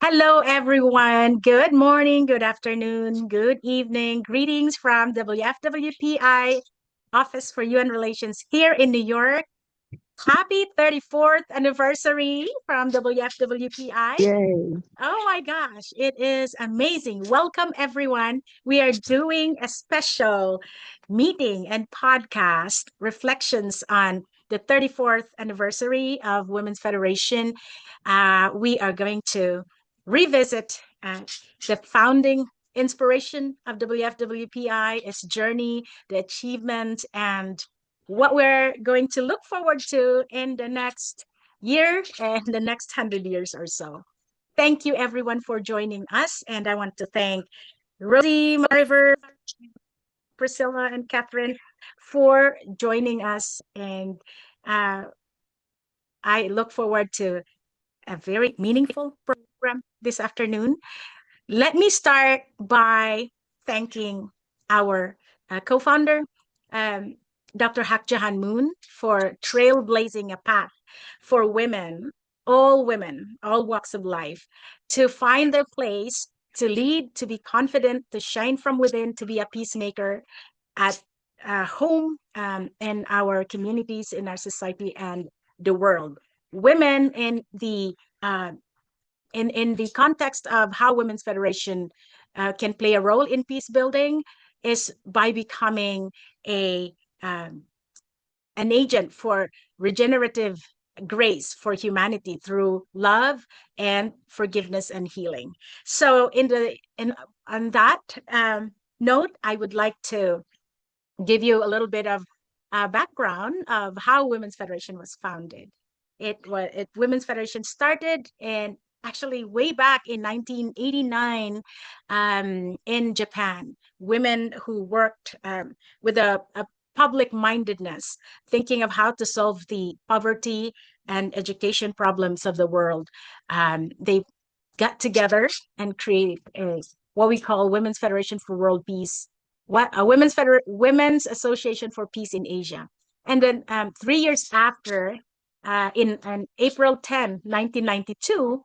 Hello, everyone. Good morning, good afternoon, good evening. Greetings from WFWPI Office for UN Relations here in New York. Happy 34th anniversary from WFWPI. Yay. Oh my gosh, it is amazing. Welcome, everyone. We are doing a special meeting and podcast reflections on the 34th anniversary of Women's Federation. We are going to revisit the founding inspiration of WFWPI, its journey, the achievement, and what we're going to look forward to in the next year and the next 100 years or so. Thank you, everyone, for joining us. And I want to thank Rosie, Mariver, Priscilla, and Catherine for joining us. And uh, I look forward to a very meaningful program this afternoon. Let me start by thanking our co-founder, um, Dr. Hak Jahan Moon, for trailblazing a path for women, all walks of life, to find their place, to lead, to be confident, to shine from within, to be a peacemaker at home, in our communities, in our society, and the world. Women uh, in the context of how Women's Federation can play a role in peace building is by becoming a um, an agent for regenerative grace for humanity through love and forgiveness and healing. So, in on that note, I would like to give you a little bit of background of how Women's Federation was founded. Women's Federation started in actually way back in 1989 in Japan. Women who worked with a public mindedness, thinking of how to solve the poverty and education problems of the world. They got together and created what we call Women's Federation for World Peace, what a Women's Association for Peace in Asia. And then 3 years after, in April 10, 1992,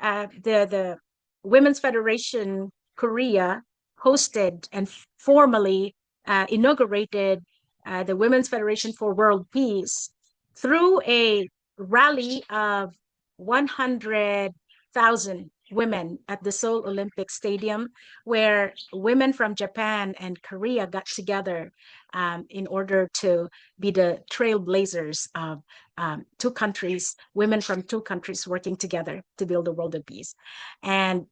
the Women's Federation Korea hosted and formally inaugurated the Women's Federation for World Peace through a rally of 100,000 women at the Seoul Olympic Stadium, where women from Japan and Korea got together in order to be the trailblazers of two countries, women from two countries working together to build a world of peace. And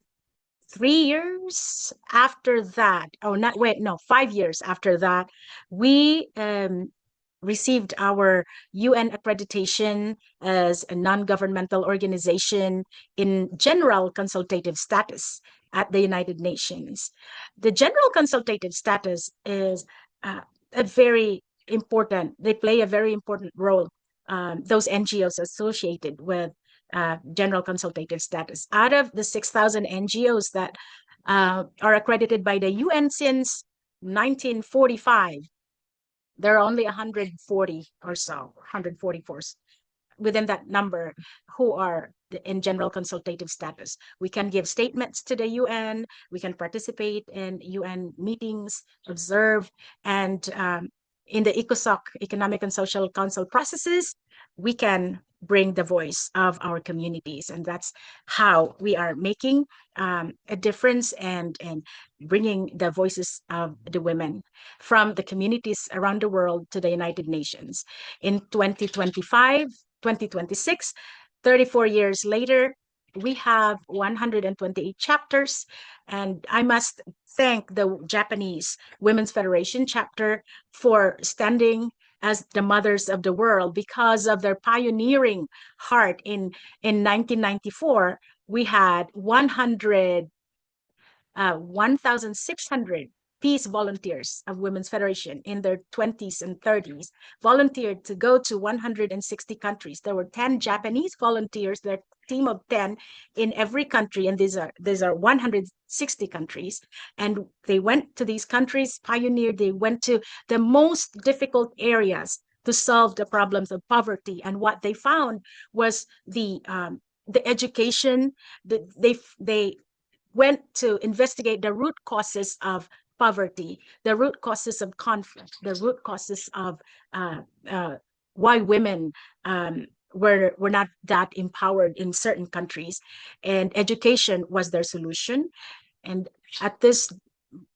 3 years after that, oh, not wait, no, 5 years after that, we received our UN accreditation as a non-governmental organization in general consultative status at the United Nations. The general consultative status is a very important, they play a very important role, those NGOs associated with general consultative status. Out of the 6,000 NGOs that are accredited by the UN since 1945, there are only 140 or so, 144 within that number who are in general consultative status. We can give statements to the UN, we can participate in UN meetings, observe, and in the ECOSOC, Economic and Social Council processes, we can bring the voice of our communities. And that's how we are making a difference and bringing the voices of the women from the communities around the world to the United Nations. In 2025, 2026, 34 years later, we have 128 chapters. And I must thank the Japanese Women's Federation chapter for standing as the mothers of the world because of their pioneering heart. In 1994, we had 1,600 peace volunteers of Women's Federation in their 20s and 30s volunteered to go to 160 countries. There were 10 Japanese volunteers, their team of 10 in every country, and these are 160 countries. And they went to these countries, pioneered, they went to the most difficult areas to solve the problems of poverty. And what they found was the education, they went to investigate the root causes of poverty, the root causes of conflict, the root causes of uh, uh, why women were not that empowered in certain countries, and education was their solution. And at this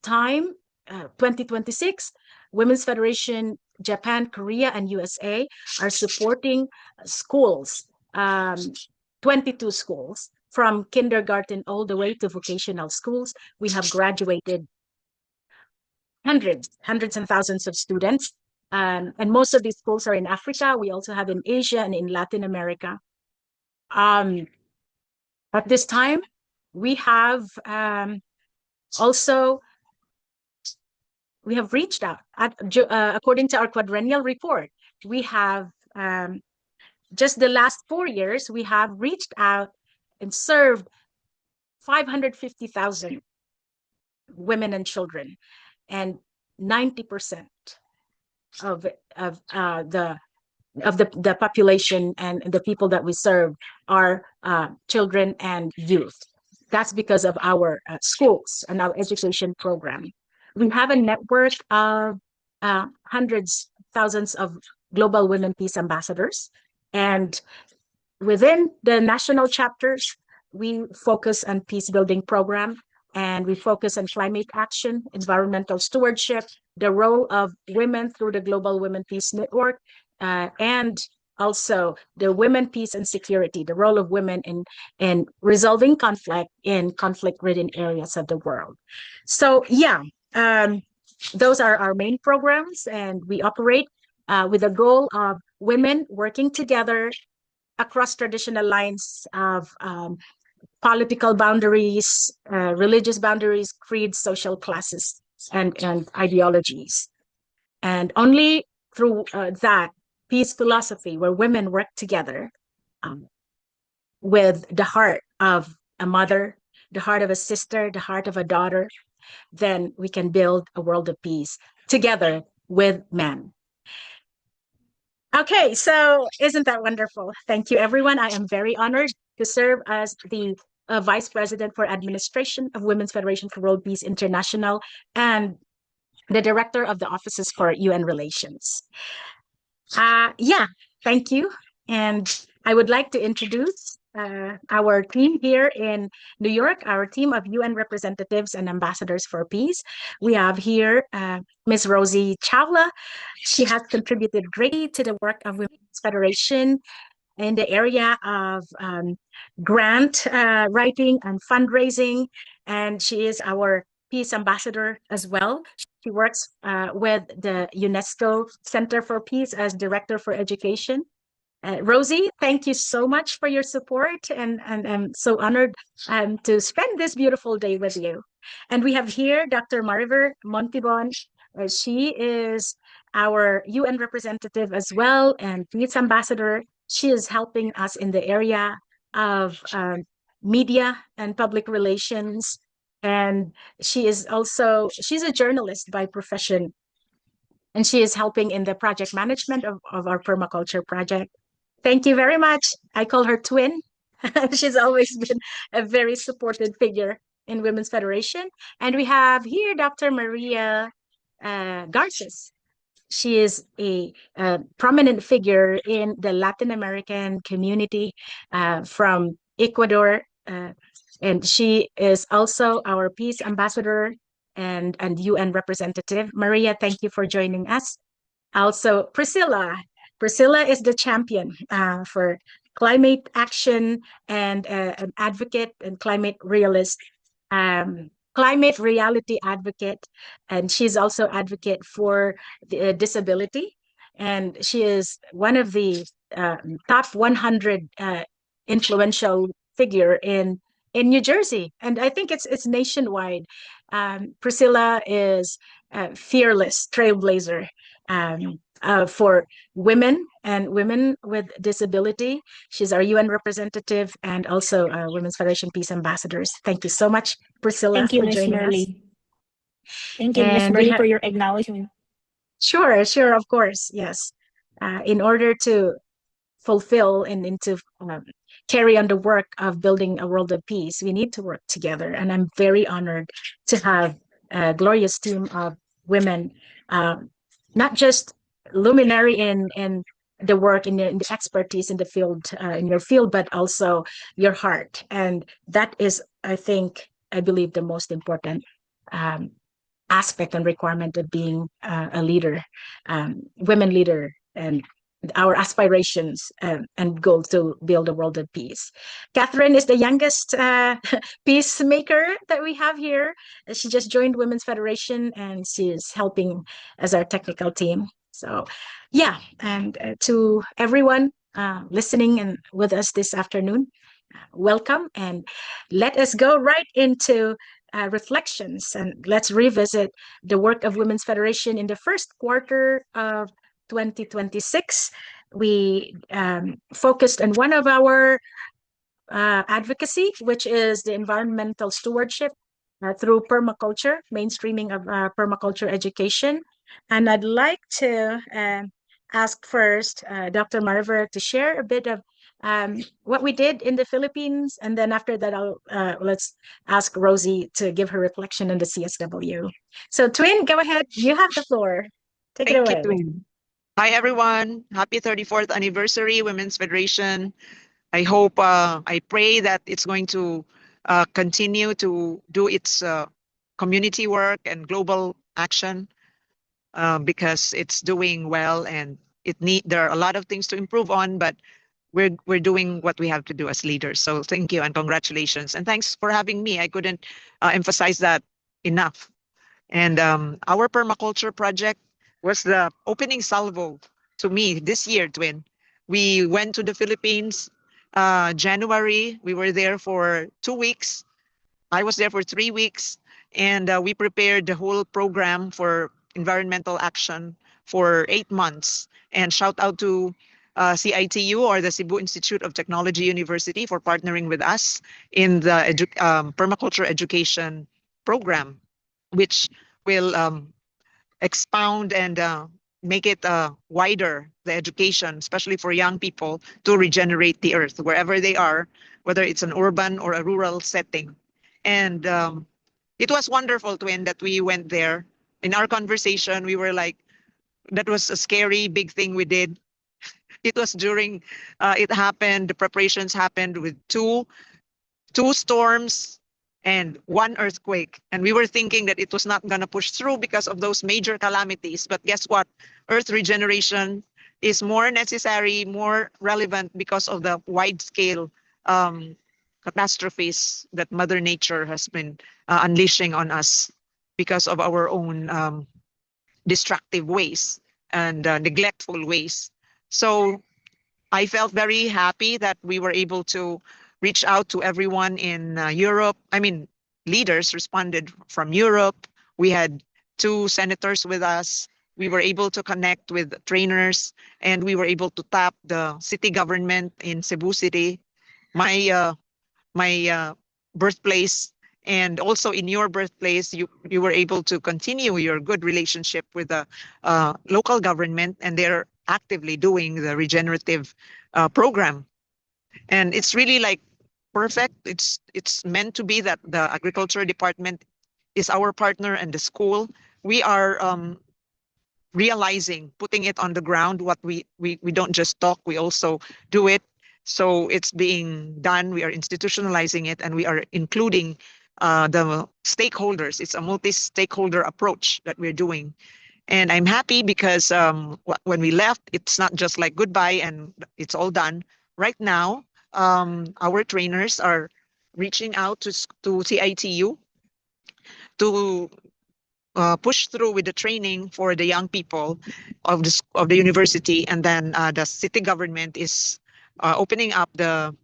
time, 2026, Women's Federation, Japan, Korea, and USA are supporting schools, 22 schools, from kindergarten all the way to vocational schools. We have graduated hundreds and thousands of students. And most of these schools are in Africa. We also have in Asia and in Latin America. At this time, we have also we have reached out. According to our quadrennial report, we have just the last 4 years, we have reached out and served 550,000 women and children, and 90% of the population and the people that we serve are children and youth. That's because of our schools and our education program. We have a network of hundreds, thousands of global women peace ambassadors. And within the national chapters, we focus on peace building program, and we focus on climate action, environmental stewardship, the role of women through the Global Women Peace Network, and also the women, peace, and security, the role of women in resolving conflict in conflict-ridden areas of the world. So yeah, those are our main programs, and we operate with the goal of women working together across traditional lines of political boundaries, religious boundaries, creeds, social classes, and ideologies. And only through that peace philosophy, where women work together with the heart of a mother, the heart of a sister, the heart of a daughter, then we can build a world of peace together with men. Okay, so isn't that wonderful? Thank you, everyone. I am very honored to serve as the Vice President for Administration of Women's Federation for World Peace International and the Director of the Offices for UN Relations. Yeah, thank you. And I would like to introduce our team here in New York, our team of UN representatives and ambassadors for peace. We have here Ms. Rosie Chawla. She has contributed greatly to the work of Women's Federation in the area of grant writing and fundraising, and she is our peace ambassador as well. She works with the UNESCO Center for Peace as Director for Education. Rosie, thank you so much for your support, and I'm so honored to spend this beautiful day with you. And we have here Dr. Mariver Montibon. She is our UN representative as well and peace ambassador. She is helping us in the area of media and public relations. And she's a journalist by profession. And she is helping in the project management of our permaculture project. Thank you very much. I call her twin. She's always been a very supported figure in Women's Federation. And we have here Dr. Maria Garces. She is a prominent figure in the Latin American community from Ecuador. And she is also our peace ambassador and UN representative. Maria, thank you for joining us. Also, Priscilla. Priscilla is the champion for climate action and an advocate and climate realist, climate reality advocate, and she's also advocate for the, disability. And she is one of the top 100 influential figure in New Jersey, and I think it's nationwide. Priscilla is a fearless trailblazer for women and women with disability. She's our UN representative and also Women's Federation Peace Ambassadors. Thank you so much, Priscilla, Thank you, for Ms. joining us. Merly. Thank you, Ms. Merly, for your acknowledgement. Sure, of course, yes. In order to fulfill and to carry on the work of building a world of peace, we need to work together. And I'm very honored to have a glorious team of women, um, not just luminary in the work in the expertise in the field in your field, but also your heart. And that is, I believe, the most important um, aspect and requirement of being a leader, women leader, and our aspirations and goal to build a world of peace. Catherine is the youngest peacemaker that we have here. She just joined Women's Federation and she is helping as our technical team. So, yeah, and to everyone listening and with us this afternoon, welcome, and let us go right into reflections, and let's revisit the work of Women's Federation in the first quarter of 2026. We focused on one of our advocacy, which is the environmental stewardship through permaculture, mainstreaming of permaculture education. And I'd like to ask first Dr. Marver to share a bit of what we did in the Philippines, and then after that, let's ask Rosie to give her reflection on the CSW. So, Twin, go ahead. You have the floor. Take it Thank you, away. Twin. Hi, everyone. Happy 34th anniversary, Women's Federation. I pray that it's going to continue to do its community work and global action because it's doing well, and there are a lot of things to improve on, but we're doing what we have to do as leaders. So thank you and congratulations. And thanks for having me. I couldn't emphasize that enough. And our permaculture project was the opening salvo to me this year, Twin. We went to the Philippines January. We were there for 2 weeks. I was there for 3 weeks, and we prepared the whole program for environmental action for 8 months. And shout out to CITU, or the Cebu Institute of Technology University, for partnering with us in the permaculture education program, which will expound and make it wider, the education, especially for young people, to regenerate the earth wherever they are, whether it's an urban or a rural setting. And it was wonderful, Twin, that we went there. In our conversation, we were like, that was a scary big thing we did. It was during it happened, the preparations happened with two storms and one earthquake. And we were thinking that it was not going to push through because of those major calamities. But guess what? Earth regeneration is more necessary, more relevant because of the wide scale catastrophes that Mother Nature has been unleashing on us because of our own destructive ways and neglectful ways. So I felt very happy that we were able to reach out to everyone in Europe. I mean, leaders responded from Europe. We had two senators with us. We were able to connect with trainers, and we were able to tap the city government in Cebu City, my birthplace, and also in your birthplace. You were able to continue your good relationship with the local government, and they're actively doing the regenerative program. And it's really like perfect. It's meant to be that the agriculture department is our partner, and the school. We are realizing, putting it on the ground, what we don't just talk, we also do it. So it's being done. We are institutionalizing it, and we are including the stakeholders. It's a multi-stakeholder approach that we're doing. And I'm happy because when we left, it's not just like goodbye and it's all done. Right now, our trainers are reaching out to CITU to push through with the training for the young people of the university, and then the city government is opening up the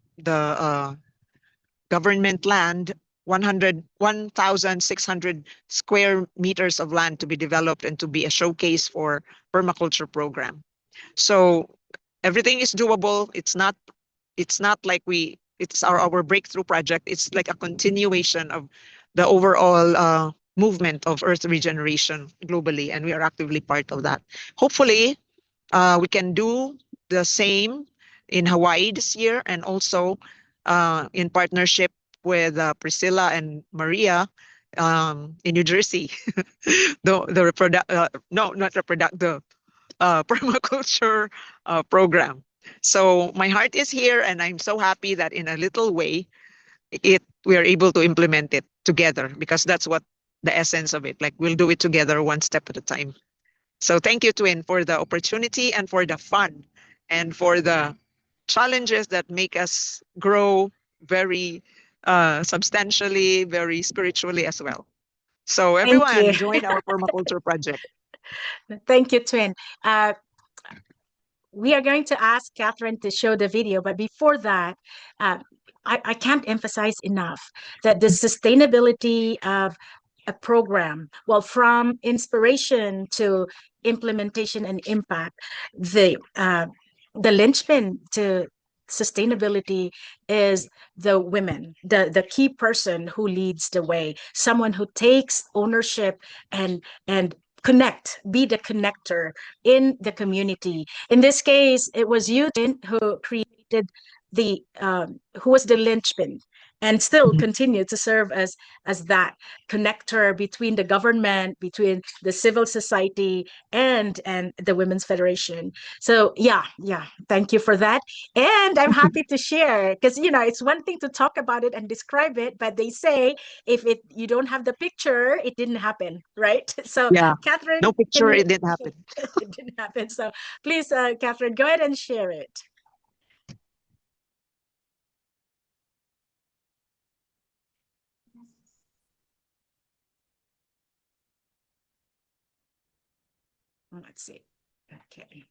government land, 1,600 square meters of land to be developed and to be a showcase for permaculture program. So everything is doable. It's not like it's our breakthrough project. It's like a continuation of the overall movement of earth regeneration globally, and we are actively part of that. Hopefully we can do the same in Hawaii this year, and also in partnership with Priscilla and Maria in New Jersey. The no, not reproduct the permaculture program. So my heart is here, and I'm so happy that in a little way, we are able to implement it together, because that's what the essence of it. Like, we'll do it together, one step at a time. So thank you, Twin, for the opportunity and for the fun and for the challenges that make us grow very substantially, very spiritually as well. So Thank you. everyone, join our permaculture project. Thank you, Twin. We are going to ask Catherine to show the video, but before that, uh, I can't emphasize enough that the sustainability of a program, well, from inspiration to implementation and impact, the linchpin to sustainability is the women, the key person who leads the way, someone who takes ownership and be the connector in the community. In this case, it was you, Tin, who created who was the linchpin and still continue to serve as that connector between the government, between the civil society, and the Women's Federation. So yeah, thank you for that. And I'm happy to share, because it's one thing to talk about it and describe it, but they say if you don't have the picture, it didn't happen, right? So Yeah, Catherine, no picture, it didn't happen. it didn't happen. So please, Catherine, go ahead and share it. Let's see. Okay.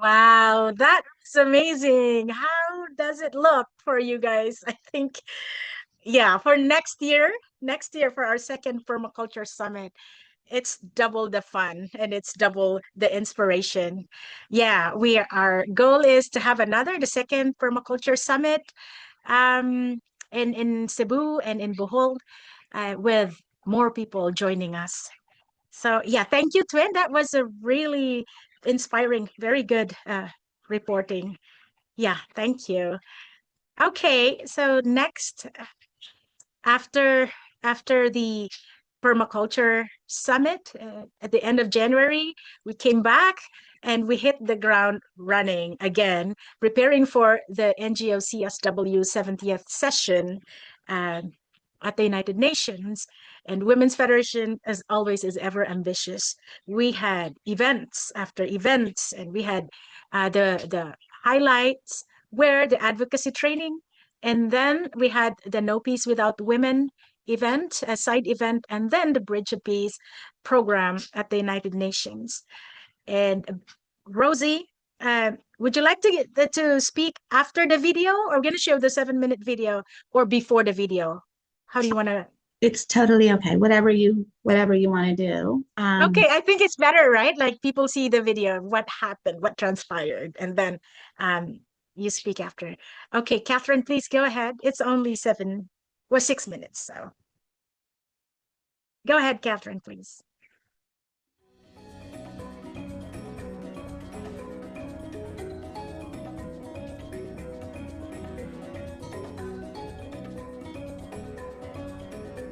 Wow, that's amazing. How does it look for you guys? I think, yeah, for next year for our second permaculture summit, it's double the fun and it's double the inspiration. Yeah, our goal is to have the second permaculture summit um in Cebu and in Bohol with more people joining us. So yeah, thank you, Twin. That was a really inspiring, very good reporting. Yeah, thank you. Okay, so next after the permaculture summit at the end of January, we came back and we hit the ground running again, preparing for the NGO CSW 70th session uh, at the United Nations. And Women's Federation, as always, is ever ambitious. We had events after events, and we had the highlights where the advocacy training, and then we had the No Peace Without Women event, a side event, and then the Bridge of Peace program at the United Nations. And Rosie, would you like to speak after the video, or we're going to show the 7-minute video, or before the video? How do you want to? It's totally okay. Whatever you want to do. Okay, I think it's better, right? Like people see the video, what happened, what transpired, and then um, you speak after. Okay, Catherine, please go ahead. It's only 6 minutes, so go ahead, Catherine, please.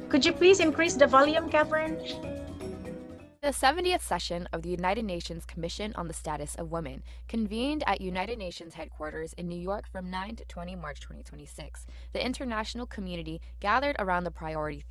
Could you please increase the volume, Catherine? The 70th session of the United Nations Commission on the Status of Women convened at United Nations headquarters in New York from 9 to 20 March 2026. The international community gathered around the priority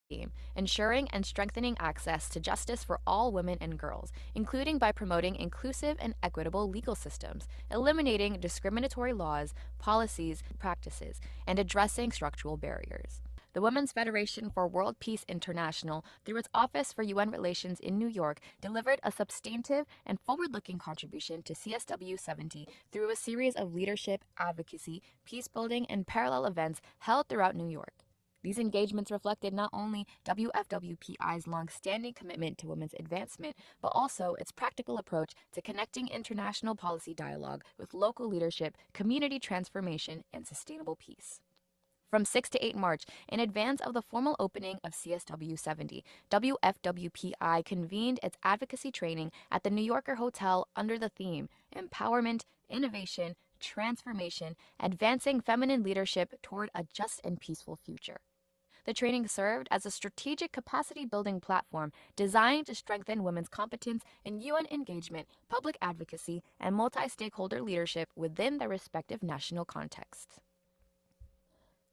theme, ensuring and strengthening access to justice for all women and girls, including by promoting inclusive and equitable legal systems, eliminating discriminatory laws, policies, practices, and addressing structural barriers. The Women's Federation for World Peace International, through its Office for UN Relations in New York, delivered a substantive and forward-looking contribution to CSW 70 through a series of leadership, advocacy, peace-building, and parallel events held throughout New York. These engagements reflected not only WFWPI's long-standing commitment to women's advancement, but also its practical approach to connecting international policy dialogue with local leadership, community transformation, and sustainable peace. From 6 to 8 March, in advance of the formal opening of CSW 70, WFWPI convened its advocacy training at the New Yorker Hotel under the theme Empowerment, Innovation, Transformation, Advancing Feminine Leadership Toward a Just and Peaceful Future. The training served as a strategic capacity building platform designed to strengthen women's competence in UN engagement, public advocacy, and multi-stakeholder leadership within their respective national contexts.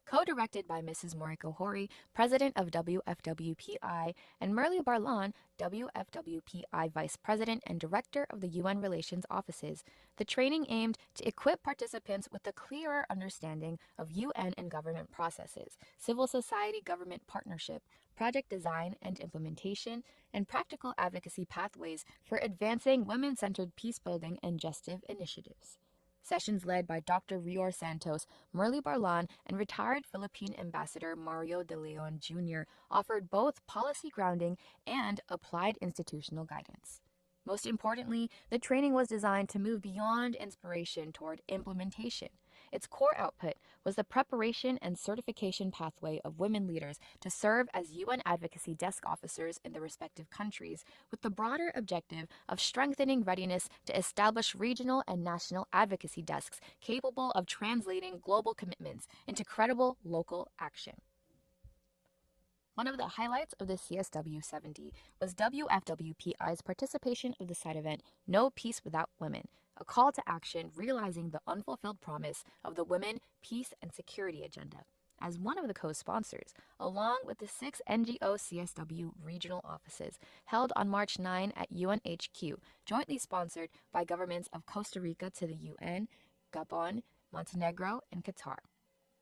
Co-directed by Mrs. Moriko Hori, President of WFWPI, and Merle Barlan, WFWPI Vice President and Director of the UN Relations Offices, the training aimed to equip participants with a clearer understanding of UN and government processes, civil society-government partnership, project design and implementation, and practical advocacy pathways for advancing women-centered peace-building and justice initiatives. Sessions led by Dr. Rior Santos, Merle Barlan, and retired Philippine Ambassador Mario De Leon Jr. offered both policy grounding and applied institutional guidance. Most importantly, the training was designed to move beyond inspiration toward implementation. Its core output was the preparation and certification pathway of women leaders to serve as UN advocacy desk officers in their respective countries, with the broader objective of strengthening readiness to establish regional and national advocacy desks capable of translating global commitments into credible local action. One of the highlights of the CSW 70 was WFWPI's participation of the side event No Peace Without Women, a call to action realizing the unfulfilled promise of the Women, Peace, and Security Agenda, as one of the co-sponsors, along with the 6 NGO CSW regional offices, held on March 9 at UNHQ, jointly sponsored by governments of Costa Rica to the UN, Gabon, Montenegro, and Qatar.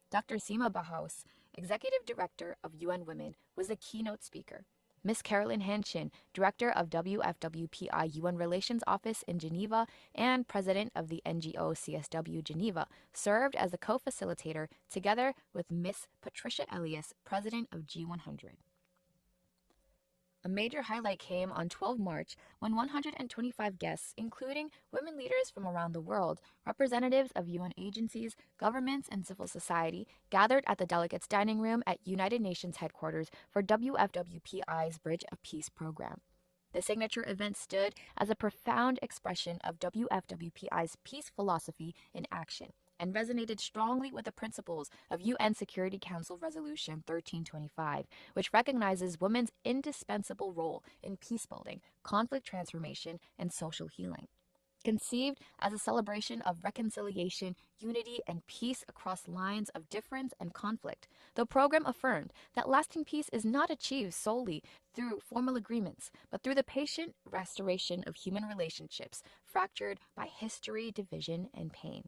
Dr. Sima Bahaus, Executive Director of UN Women, was the keynote speaker. Miss Carolyn Hanshin, Director of WFWPI UN Relations Office in Geneva and President of the NGO CSW Geneva, served as a co-facilitator together with Miss Patricia Elias, President of G100. A major highlight came on 12 March when 125 guests, including women leaders from around the world, representatives of UN agencies, governments, and civil society, gathered at the delegates' dining room at United Nations headquarters for WFWPI's Bridge of Peace program. The signature event stood as a profound expression of WFWPI's peace philosophy in action and resonated strongly with the principles of UN Security Council Resolution 1325, which recognizes women's indispensable role in peacebuilding, conflict transformation, and social healing. Conceived as a celebration of reconciliation, unity, and peace across lines of difference and conflict, the program affirmed that lasting peace is not achieved solely through formal agreements, but through the patient restoration of human relationships fractured by history, division, and pain.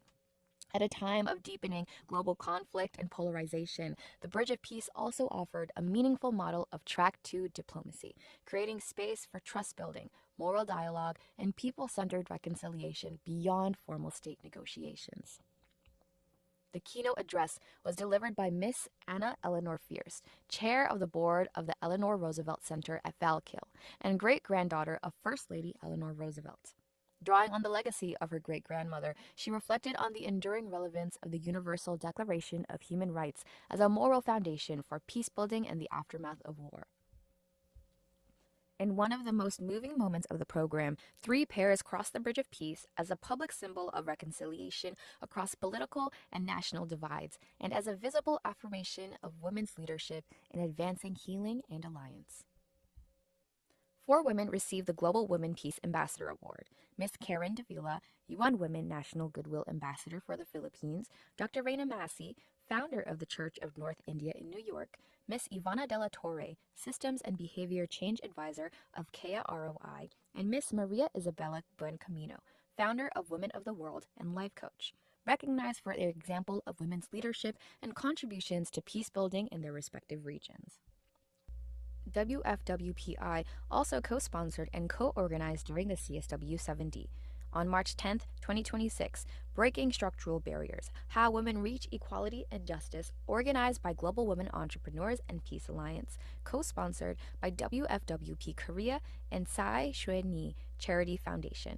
At a time of deepening global conflict and polarization, the Bridge of Peace also offered a meaningful model of Track 2 diplomacy, creating space for trust building, moral dialogue, and people-centered reconciliation beyond formal state negotiations. The keynote address was delivered by Miss Anna Eleanor Fierce, chair of the board of the Eleanor Roosevelt Center at Valkill, and great-granddaughter of First Lady Eleanor Roosevelt. Drawing on the legacy of her great-grandmother, she reflected on the enduring relevance of the Universal Declaration of Human Rights as a moral foundation for peace-building in the aftermath of war. In one of the most moving moments of the program, 3 pairs crossed the Bridge of Peace as a public symbol of reconciliation across political and national divides, and as a visible affirmation of women's leadership in advancing healing and alliance. 4 women received the Global Women Peace Ambassador Award. Miss Karen Davila, UN Women National Goodwill Ambassador for the Philippines, Dr. Reina Massey, founder of the Church of North India in New York, Miss Ivana Della Torre, Systems and Behavior Change Advisor of KEA ROI, and Miss Maria Isabella Buencamino, founder of Women of the World and life coach, recognized for their example of women's leadership and contributions to peace building in their respective regions. WFWPI also co-sponsored and co-organized during the CSW 7D. On March 10, 2026, Breaking Structural Barriers, How Women Reach Equality and Justice, organized by Global Women Entrepreneurs and Peace Alliance, co-sponsored by WFWP Korea and Sai Shue-ni Charity Foundation.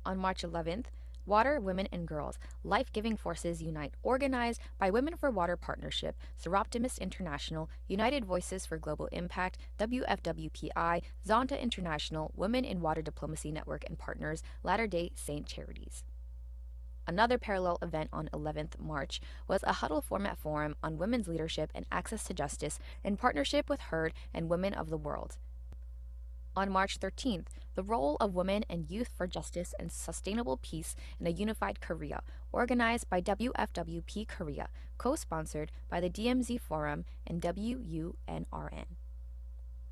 On March 11th, Water, Women, and Girls, Life-Giving Forces Unite, organized by Women for Water Partnership, Seroptimus International, United Voices for Global Impact, WFWPI, Zonta International, Women in Water Diplomacy Network, and partners, Latter-day Saint Charities. Another parallel event on 11th March was a huddle format forum on women's leadership and access to justice in partnership with HERD and Women of the World. On March 13th, the role of women and youth for justice and sustainable peace in a unified Korea, organized by WFWP Korea, co-sponsored by the DMZ Forum and WUNRN.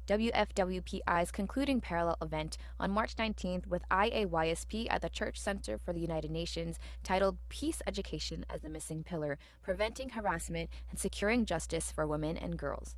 WFWPI's concluding parallel event on March 19th with IAYSP at the Church Center for the United Nations, titled Peace Education as the Missing Pillar, Preventing Harassment and Securing Justice for Women and Girls.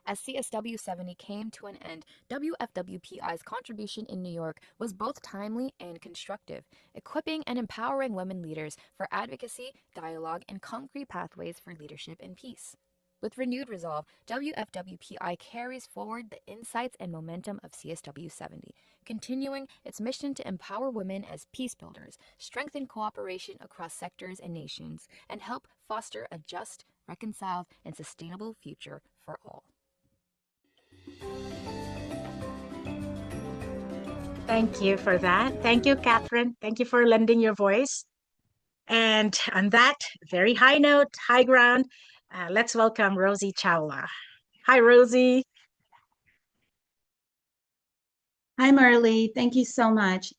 As CSW 70 came to an end, WFWPI's contribution in New York was both timely and constructive, equipping and empowering women leaders for advocacy, dialogue, and concrete pathways for leadership and peace. With renewed resolve, WFWPI carries forward the insights and momentum of CSW 70, continuing its mission to empower women as peace builders, strengthen cooperation across sectors and nations, and help foster a just, reconciled, and sustainable future for all. Thank you for that. Thank you, Catherine. Thank you for lending your voice. And on that very high note, high ground, let's welcome Rosie Chawla. Hi, Rosie. Hi, Marley. Thank you so much.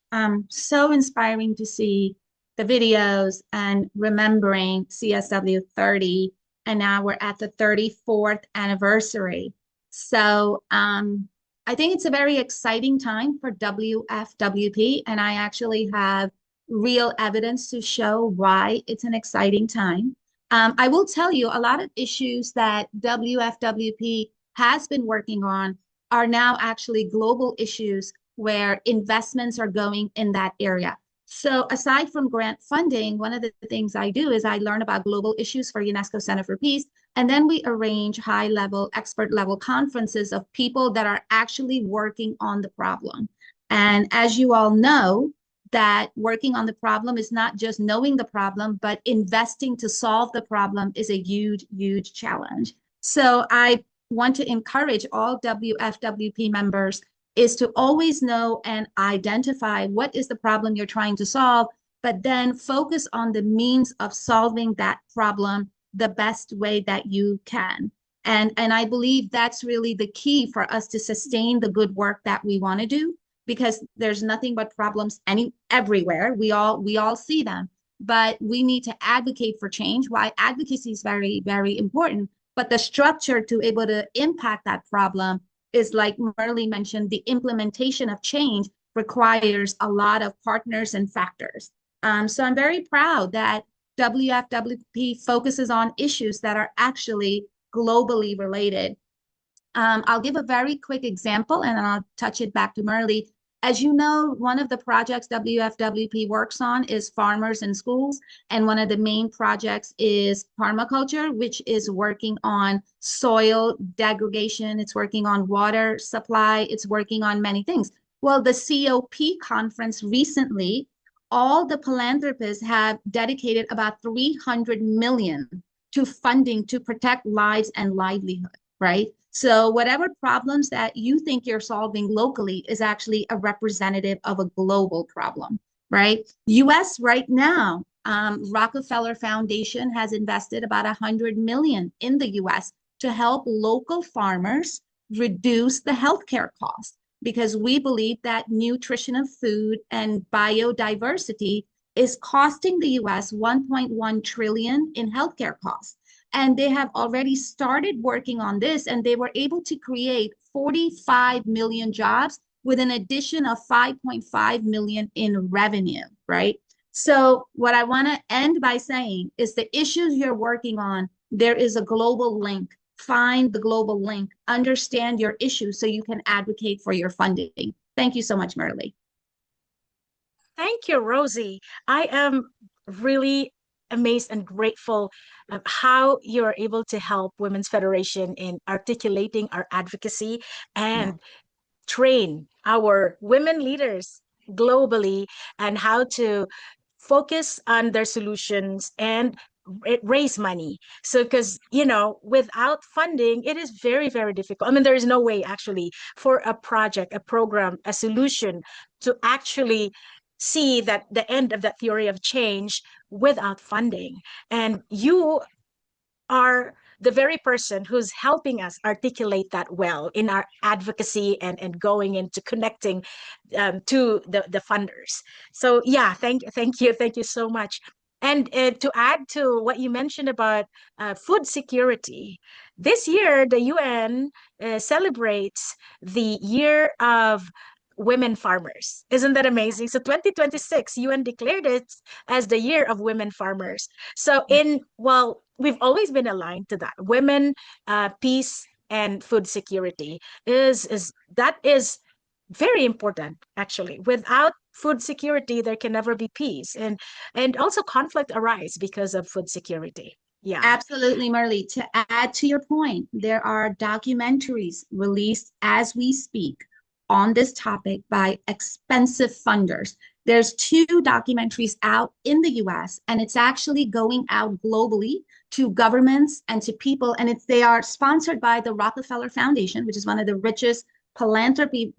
So inspiring to see the videos and remembering CSW 30, and now we're at the 34th anniversary. So I think it's a very exciting time for WFWP, and I actually have real evidence to show why it's an exciting time. I will tell you a lot of issues that WFWP has been working on are now actually global issues where investments are going in that area. So aside from grant funding, one of the things I do is I learn about global issues for UNESCO Center for Peace, and then we arrange high-level, expert-level conferences of people that are actually working on the problem. And as you all know, that working on the problem is not just knowing the problem, but investing to solve the problem is a huge, huge challenge. So I want to encourage all WFWP members is to always know and identify what is the problem you're trying to solve, but then focus on the means of solving that problem the best way that you can. And I believe that's really the key for us to sustain the good work that we want to do, because there's nothing but problems everywhere. We all see them, but we need to advocate for change. Why advocacy is very, very important, but the structure to able to impact that problem is, like Merle mentioned, the implementation of change requires a lot of partners and factors. So I'm very proud that WFWP focuses on issues that are actually globally related. I'll give a very quick example and then I'll touch it back to Merle. As you know, one of the projects WFWP works on is farmers in schools. And one of the main projects is permaculture, which is working on soil degradation. It's working on water supply. It's working on many things. Well, the COP conference recently, all the philanthropists have dedicated about 300 million to funding to protect lives and livelihood, right? So whatever problems that you think you're solving locally is actually a representative of a global problem, right? US right now, Rockefeller Foundation has invested about 100 million in the US to help local farmers reduce the healthcare costs, because we believe that nutrition of food and biodiversity is costing the US 1.1 trillion in healthcare costs. And they have already started working on this, and they were able to create 45 million jobs with an addition of 5.5 million in revenue, right? So what I want to end by saying is the issues you're working on, there is a global link. Find the global link, understand your issues so you can advocate for your funding. Thank you so much, Merle. Thank you, Rosie. I am really amazed and grateful of how you're able to help Women's Federation in articulating our advocacy and train our women leaders globally and how to focus on their solutions and raise money. So because without funding it is very, very difficult. I mean, there is no way actually for a project, a program, a solution to actually see that the end of that theory of change without funding. And you are the very person who's helping us articulate that well in our advocacy and going into connecting to the funders. So yeah, thank you so much. And to add to what you mentioned about food security, this year the UN celebrates the year of women farmers. Isn't that amazing? So 2026, UN declared it as the year of women farmers. So we've always been aligned to that. Women, peace, and food security is very important, actually. Without food security, there can never be peace. And also conflict arise because of food security. Yeah. Absolutely, Marley. To add to your point, there are documentaries released as we speak on this topic by expensive funders. There's 2 documentaries out in the US, and it's actually going out globally to governments and to people. And they are sponsored by the Rockefeller Foundation, which is one of the richest philanthropy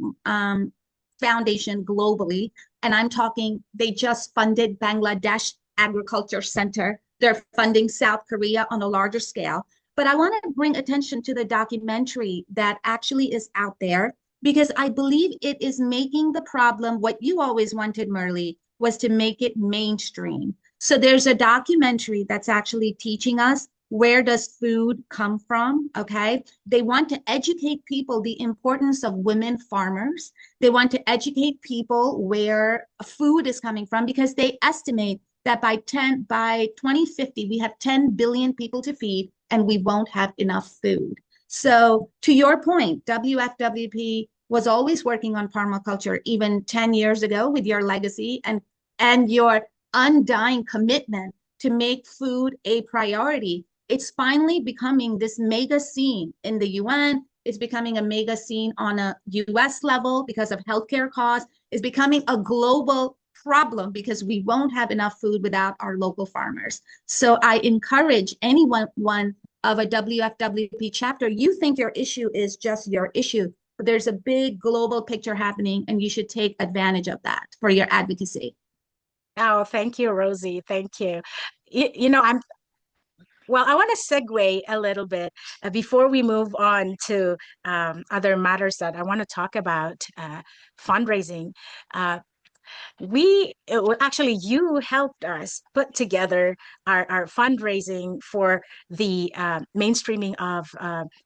foundation globally. And I'm talking, they just funded Bangladesh Agriculture Center. They're funding South Korea on a larger scale. But I want to bring attention to the documentary that actually is out there, because I believe it is making the problem what you always wanted, Merle, was to make it mainstream. So there's a documentary that's actually teaching us, where does food come from? Okay. They want to educate people the importance of women farmers. They want to educate people where food is coming from, because they estimate that by 2050, we have 10 billion people to feed and we won't have enough food. So to your point, WFWP was always working on permaculture even 10 years ago with your legacy and your undying commitment to make food a priority. It's finally becoming this mega scene in the UN. It's becoming a mega scene on a US level because of healthcare costs. It's becoming a global problem because we won't have enough food without our local farmers. So I encourage anyone of a WFWP chapter, you think your issue is just your issue, but there's a big global picture happening and you should take advantage of that for your advocacy. Oh, thank you, Rosie. Thank you. I want to segue a little bit before we move on to other matters that I want to talk about fundraising. Uh, actually, you helped us put together our fundraising for the mainstreaming of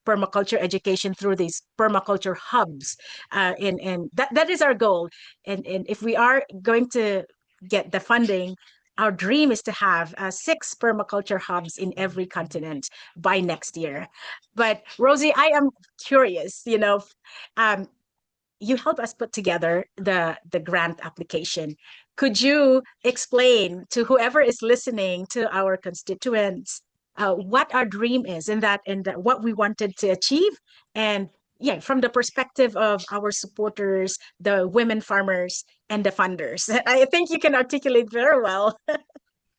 permaculture education through these permaculture hubs. And that is our goal. And if we are going to get the funding, our dream is to have 6 permaculture hubs in every continent by next year. But Rosie, I am curious, um, you help us put together the grant application. Could you explain to whoever is listening, to our constituents, what our dream is and what we wanted to achieve? And yeah, from the perspective of our supporters, the women farmers and the funders. I think you can articulate very well.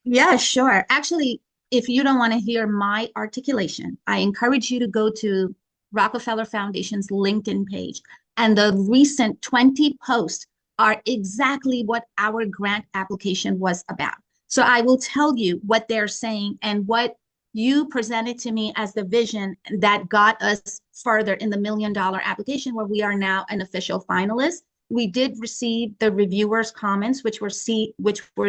Yeah, sure. Actually, if you don't want to hear my articulation, I encourage you to go to Rockefeller Foundation's LinkedIn page. And the recent 20 posts are exactly what our grant application was about. So I will tell you what they're saying and what you presented to me as the vision that got us further in the $1 million application, where we are now an official finalist. We did receive the reviewers' comments, which were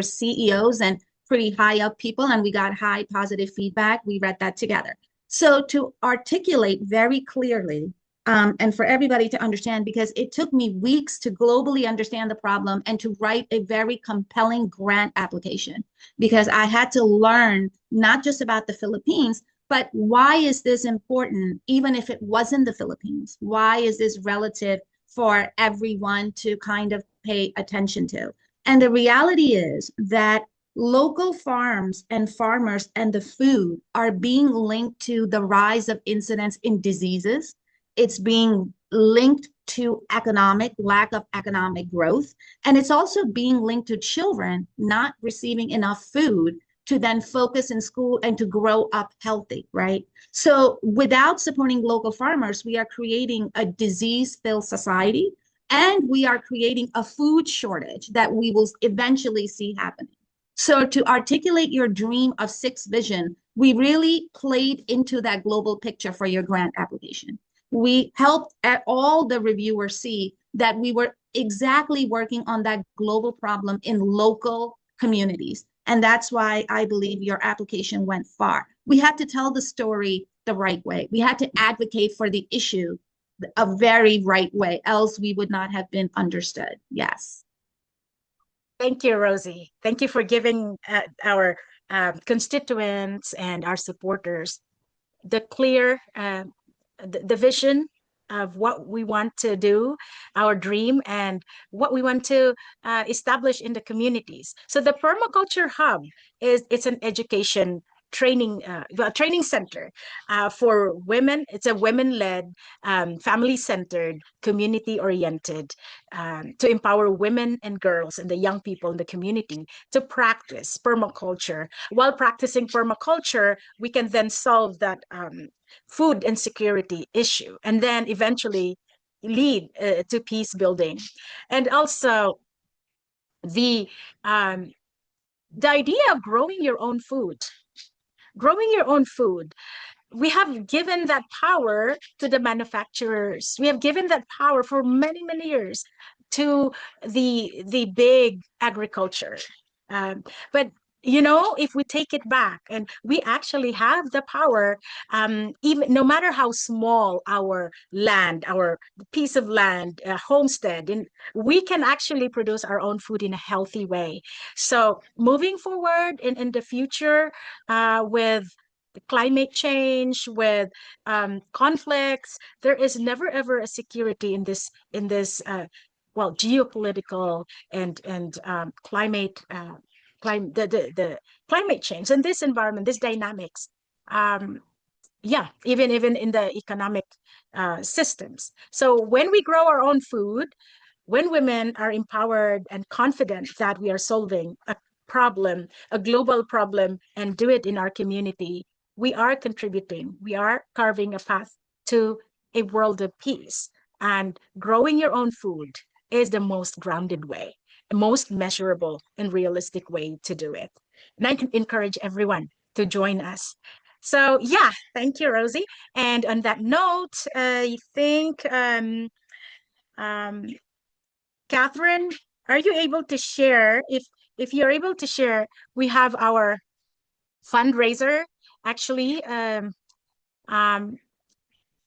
CEOs and pretty high up people, and we got high positive feedback. We read that together. So to articulate very clearly, and for everybody to understand, because it took me weeks to globally understand the problem and to write a very compelling grant application, because I had to learn not just about the Philippines, but why is this important, even if it wasn't the Philippines? Why is this relative for everyone to kind of pay attention to? And the reality is that local farms and farmers and the food are being linked to the rise of incidents in diseases. It's being linked to lack of economic growth. And it's also being linked to children not receiving enough food to then focus in school and to grow up healthy, right? So without supporting local farmers, we are creating a disease-filled society, and we are creating a food shortage that we will eventually see happening. So to articulate your dream of 6 vision, we really played into that global picture for your grant application. We helped all the reviewers see that we were exactly working on that global problem in local communities. And that's why I believe your application went far. We had to tell the story the right way. We had to advocate for the issue a very right way, else we would not have been understood. Yes. Thank you, Rosie. Thank you for giving our constituents and our supporters the clear the vision of what we want to do, our dream, and what we want to establish in the communities. So the permaculture hub it's an education training center for women. It's a women-led, family-centered, community-oriented, to empower women and girls and the young people in the community to practice permaculture. While practicing permaculture, we can then solve that food insecurity issue, and then eventually lead to peace building. And also the um, the idea of growing your own food, we have given that power to the manufacturers. We have given that power for many, many years to the big agriculture. But if we take it back and we actually have the power, even no matter how small our land, our piece of land, homestead, and we can actually produce our own food in a healthy way. So moving forward in the future, with climate change, with conflicts. There is never ever a security in this well, geopolitical and the climate change and this environment, this dynamics. Um, yeah, even in the economic systems. So when we grow our own food, when women are empowered and confident that we are solving a problem, a global problem, and do it in our community, we are contributing, we are carving a path to a world of peace. And growing your own food is the most grounded way, the most measurable and realistic way to do it. And I can encourage everyone to join us. So yeah, thank you, Rosie. And on that note, I think um, Catherine, are you able to share? If you're able to share, we have our fundraiser actually. Um,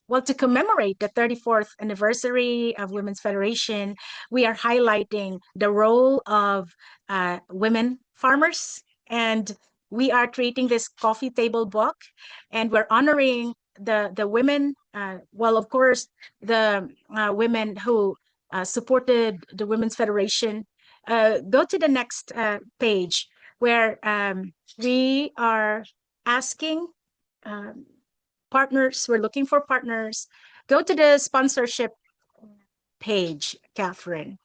well, to commemorate the 34th anniversary of Women's Federation, we are highlighting the role of women farmers. And we are creating this coffee table book, and we're honoring the women. Well, of course, the women who supported the Women's Federation. Go to the next page where we are asking um, partners. We're looking for partners. Go to the sponsorship page, Catherine.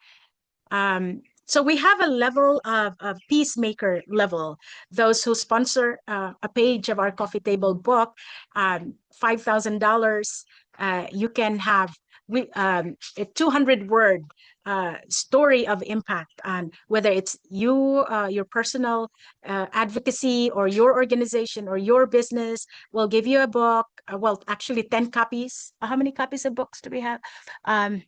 So we have a level of peacemaker level. Those who sponsor a page of our coffee table book, $5,000. You can have a 200-word story of impact on whether it's you, your personal advocacy, or your organization or your business. We'll give you a book. Well, actually, 10 copies. How many copies of books do we have? Um,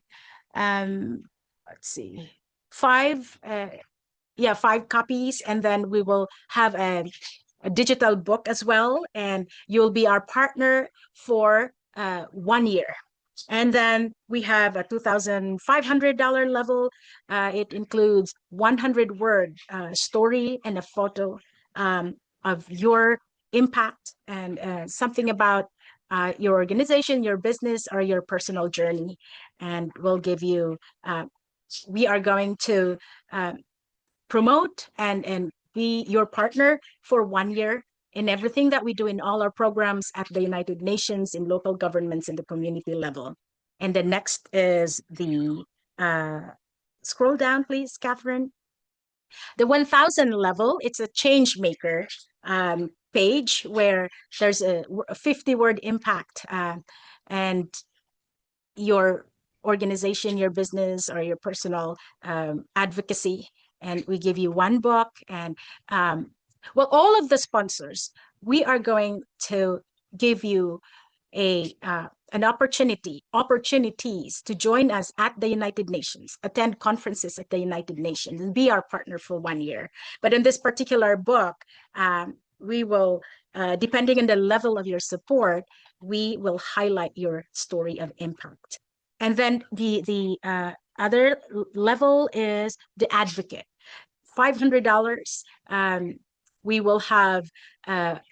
um, let's see, five. Yeah, 5 copies, and then we will have a digital book as well, and you'll be our partner for 1 year. And then we have a $2,500 level. It includes 100-word story and a photo of your impact and something about your organization, your business, or your personal journey. And we'll give you, we are going to promote and be your partner for 1 year in everything that we do in all our programs at the United Nations, in local governments, and the community level. And the next is the scroll down, please, Catherine. The 1,000 level, it's a change maker page where there's a 50-word impact, and your organization, your business, or your personal advocacy. And we give you one book. And well, all of the sponsors, we are going to give you an opportunities to join us at the United Nations, attend conferences at the United Nations, and be our partner for 1 year. But in this particular book, we will, depending on the level of your support, we will highlight your story of impact. And then the other level is the advocate. $500. We will have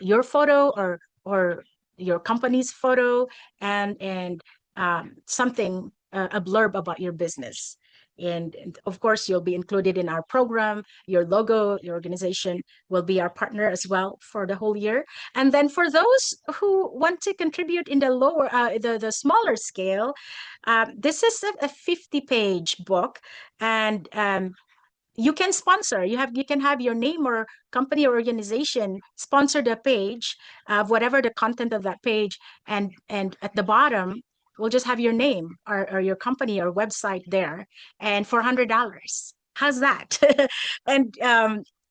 your photo or your company's photo and something, a blurb about your business. And of course, you'll be included in our program. Your logo, your organization will be our partner as well for the whole year. And then for those who want to contribute in the lower, the smaller scale, this is a 50-page book, and you can sponsor. You can have your name or company or organization sponsor the page of whatever the content of that page, and at the bottom we'll just have your name or your company or website there, and $400. How's that? And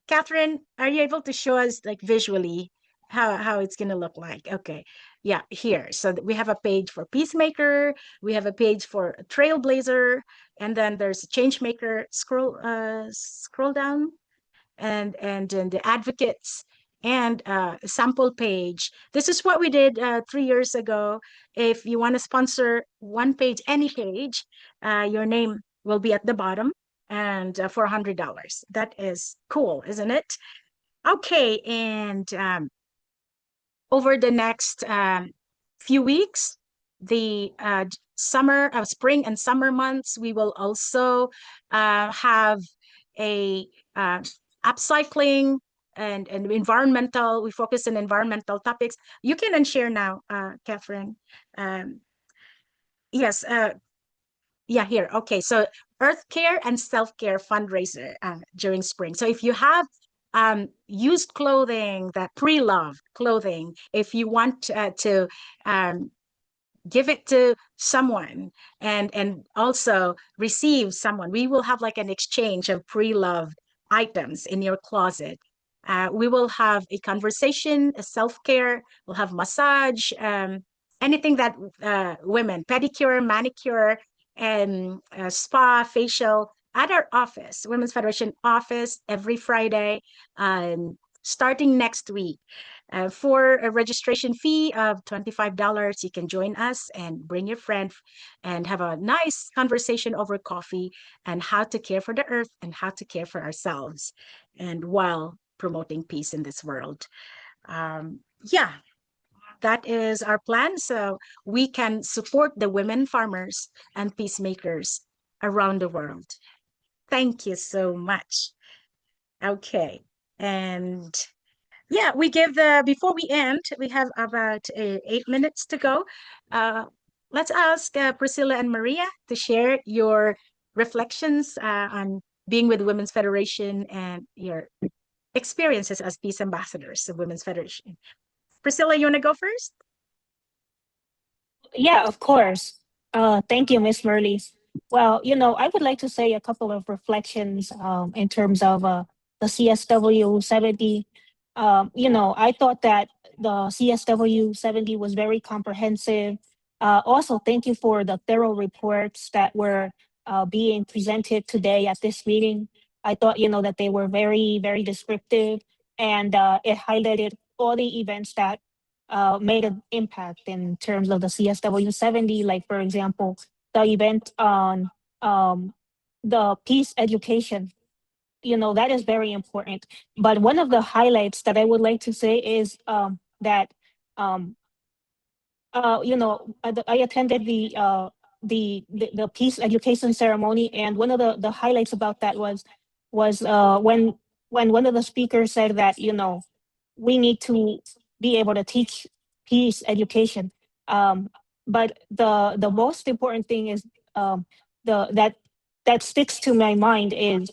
Catherine, are you able to show us like visually how it's gonna look like? Okay, yeah, here. So we have a page for Peacemaker, we have a page for Trailblazer, and then there's a change maker. Scroll down, and then the advocates, and a sample page. This is what we did 3 years ago. If you want to sponsor one page, any page, your name will be at the bottom, and for $100. That is cool, isn't it? Okay, and over the next few weeks, the spring and summer months, we will also have a upcycling and environmental. We focus on environmental topics. You can unshare now, Catherine. Yes, yeah, here. Okay, so Earth Care and Self Care fundraiser during spring. So if you have used clothing, that pre-loved clothing, if you want to um, give it to someone and also receive someone, we will have like an exchange of pre-loved items in your closet. We will have a conversation, a self-care, we'll have massage, anything that women, pedicure, manicure, and spa, facial at our office, Women's Federation office, every Friday, starting next week. For a registration fee of $25, you can join us and bring your friend and have a nice conversation over coffee and how to care for the earth and how to care for ourselves, and while promoting peace in this world. Yeah, that is our plan. So we can support the women farmers and peacemakers around the world. Thank you so much. Okay. And yeah, we give before we end, we have about 8 minutes to go. Uh, let's ask Priscilla and Maria to share your reflections on being with Women's Federation and your experiences as peace ambassadors of Women's Federation. Priscilla, you want to go first? Yeah, of course. Thank you, Miss Murley. Well, I would like to say a couple of reflections in terms of the CSW 70. I thought that the CSW 70 was very comprehensive. Also, thank you for the thorough reports that were being presented today at this meeting. I thought, that they were very, very descriptive, and it highlighted all the events that made an impact in terms of the CSW 70, like, for example, the event on the peace education. That is very important. But one of the highlights that I would like to say is that um, I attended the peace education ceremony, and one of the highlights about that was when one of the speakers said that we need to be able to teach peace education. But the most important thing is the that sticks to my mind is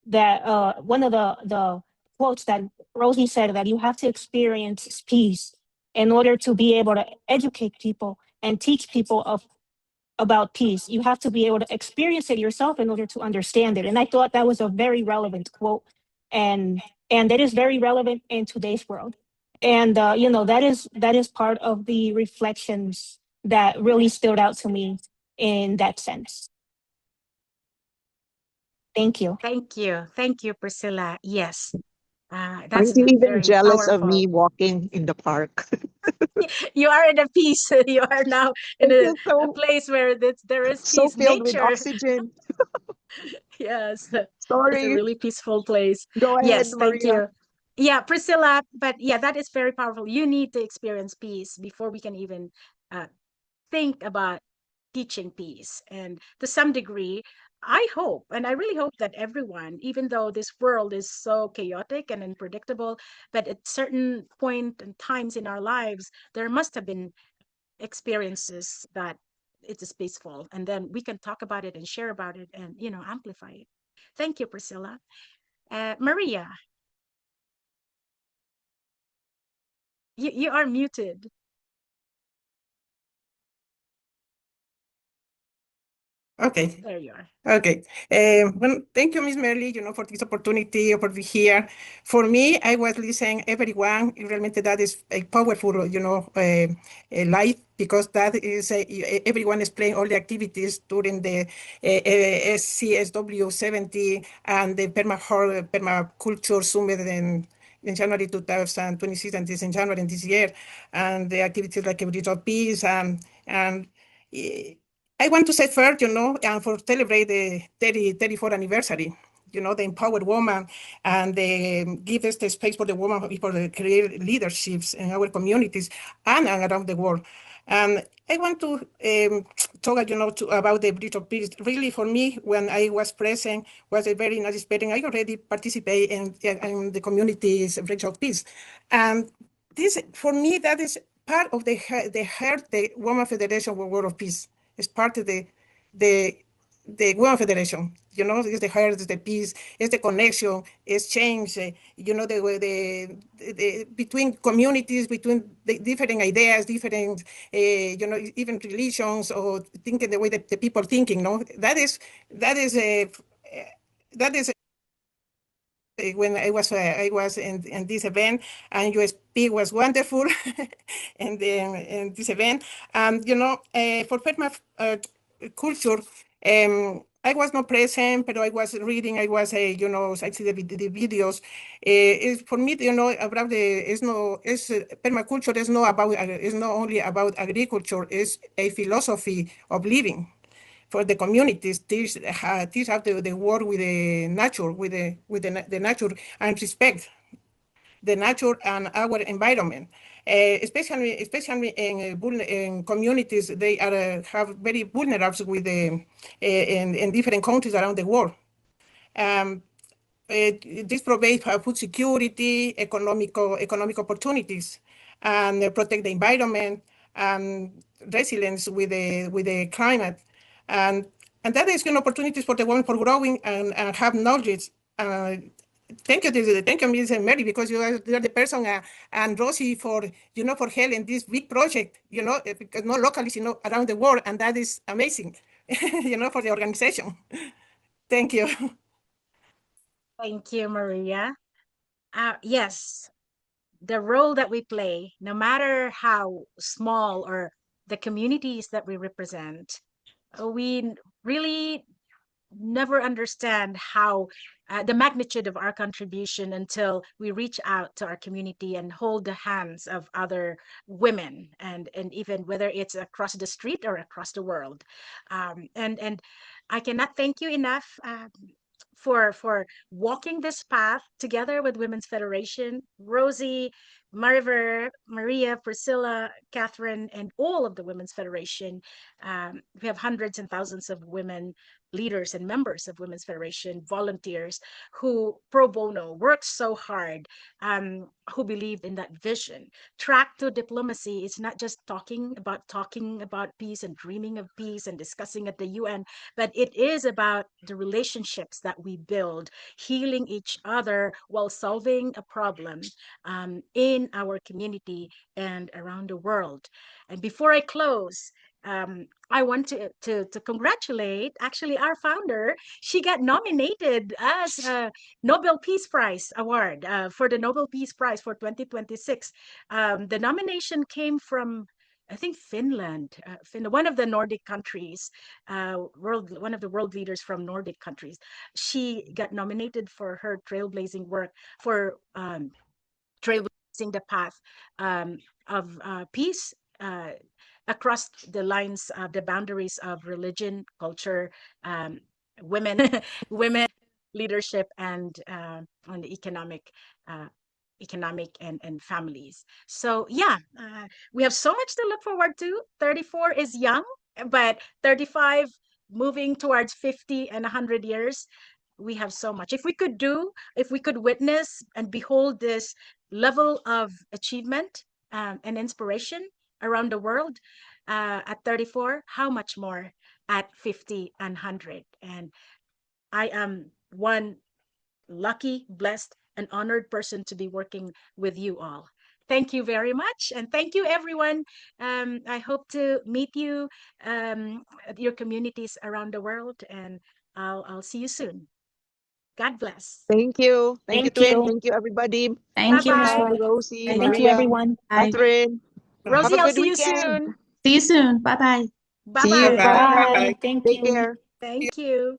that one of the quotes that Rosie said, that you have to experience peace in order to be able to educate people and teach people about peace. You have to be able to experience it yourself in order to understand it. And I thought that was a very relevant quote, and that is very relevant in today's world. And that is part of the reflections that really stood out to me in that sense. Thank you. Thank you. Thank you, Priscilla. Yes, Aren't that's you even very jealous of powerful. me walking in the park? You are in a peace. You are now I in feel a place where there is so peace, filled with nature. oxygen. Yes, it's a Sorry. really peaceful place. Go ahead, Yes, thank Maria. you. Yeah, Priscilla, but yeah, that is very powerful. You need to experience peace before we can even uh, think about teaching peace. And to some degree, I hope, and I really hope that everyone, even though this world is so chaotic and unpredictable, but at certain point and times in our lives, there must have been experiences that it is peaceful, and then we can talk about it and share about it and amplify it. Thank you, Priscilla. Maria, you are muted. Okay. There you are. Okay. Well, thank you, Miss Merly, for this opportunity for be here. For me, I was listening everyone. Realmente that is a powerful, life, because that is everyone is playing all the activities during the SCSW 70 and the Permaculture Summit in January 2026, and this in January this year, and the activities like a Bridge of Peace and I want to say first, and for celebrate the 34th anniversary, the empowered woman, and give us the space for the woman for the career leaderships in our communities and around the world. And I want to talk, about the Bridge of Peace. Really, for me, when I was present, was a very nice experience. I already participate in the community's Bridge of Peace, and this, for me, that is part of the Women Federation World of Peace. It's part of the Women Federation. It's the heart, it's the peace, it's the connection, it's change. The between communities, between the different ideas, different, even religions, or thinking the way that the people thinking. No, that is when I was in this event, and USP was wonderful, and in this event, and for permaculture, I was not present, but I was reading. I was I see the videos. For me, about permaculture is not about is not only about agriculture. It's a philosophy of living for the communities. These have the work with the nature, the nature, and respect the nature and our environment. Especially in communities, they have very vulnerable with in different countries around the world. Um, this provides food security, economic opportunities, and protect the environment and resilience with the climate, and that is opportunities for the women for growing and have knowledge. Thank you, Ms. Mary, because you are the person, and Rosie for helping this big project, because not locally, around the world, and that is amazing, for the organization. Thank you. Thank you, Maria. Yes, the role that we play, no matter how small or the communities that we represent, we really never understand how the magnitude of our contribution until we reach out to our community and hold the hands of other women, and even whether it's across the street or across the world. And I cannot thank you enough for walking this path together with Women's Federation, Rosie, Mariver, Maria, Priscilla, Catherine, and all of the Women's Federation. We have hundreds and thousands of women leaders and members of Women's Federation, volunteers who pro bono work so hard, who believe in that vision. Track to diplomacy is not just talking about peace and dreaming of peace and discussing at the UN, but it is about the relationships that we build, healing each other while solving a problem in our community and around the world. And before I close, I want to congratulate actually our founder. She got nominated as a Nobel Peace Prize award for the Nobel Peace Prize for 2026. The nomination came from, I think, Finland, one of the Nordic countries, one of the world leaders from Nordic countries. She got nominated for her trailblazing work for trailblazing the path of peace across the lines of the boundaries of religion, culture, women, women leadership, and on the economic and families. So yeah, we have so much to look forward to. 34 is young, but 35 moving towards 50 and 100 years, we have so much. If we could witness and behold this level of achievement and inspiration around the world at 34, how much more at 50 and 100? And I am one lucky, blessed, and honored person to be working with you all. Thank you very much. And thank you, everyone. I hope to meet you at your communities around the world, and I'll see you soon. God bless. Thank you. Thank you, Thank Twin. you. Thank you, everybody. Thank you, Ms. Bye-bye. Thank you, Roy. Rosie, Thank Thank you, Maria, everyone. Bye. Catherine. Have Rosie, a I'll good see you weekend. soon. See you soon. Bye-bye. See you. Bye-bye. Bye. Bye. Thank Take you. care. Thank you.